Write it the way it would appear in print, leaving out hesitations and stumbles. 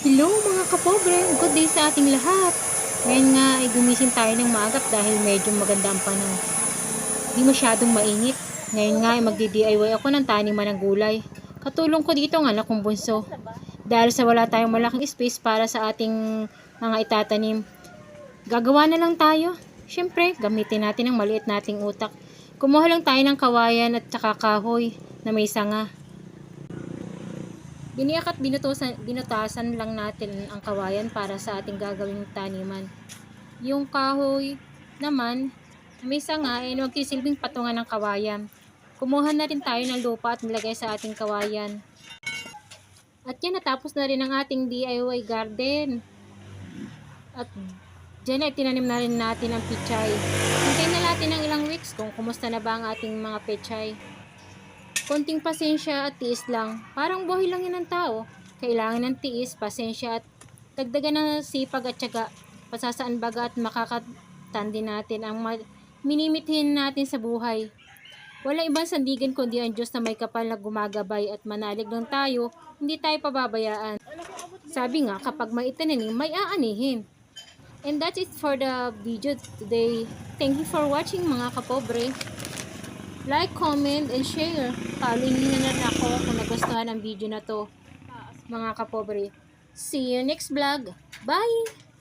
Hello mga kapobre, good day sa ating lahat. Ngayon nga ay gumising tayo ng maagap dahil medyo maganda ang panahon. Di masyadong mainit. Ngayon nga ay magdi-DIY ako ng taniman ng gulay. Katulong ko dito ang anak kong bunso. Dahil sa wala tayong malaking space para sa ating mga itatanim, gagawa na lang tayo. Siyempre, gamitin natin ang maliit nating utak. Kumuha lang tayo ng kawayan at saka kahoy na may sanga. Biniyak at binutasan lang natin ang kawayan para sa ating gagawing taniman. Yung kahoy naman, may sanga ay magsisilbing patungan ng kawayan. Kumuha na rin tayo ng lupa at nilagay sa ating kawayan. At yan, natapos na rin ang ating DIY garden. At dyan ay tinanim na rin natin ang pichay. Hintayin na natin ng ilang weeks kung kumusta na ba ang ating mga pichay. Konting pasensya at tiis lang. Parang buhay lang yan ng tao. Kailangan ng tiis, pasensya at dagdagan ng sipag at tiyaga. Pasasaan baga at makakatandi natin ang minimithin natin sa buhay. Walang ibang sandigan kundi ang Diyos na may kapal na gumagabay at manalig lang tayo, hindi tayo pababayaan. Sabi nga, kapag may itinanim, may aanihin. And that's it for the video today. Thank you for watching mga kapobre. Like, comment, and share. Follow nyo na rin ako kung nagustuhan ang video na to, mga kapobre. See you next vlog. Bye!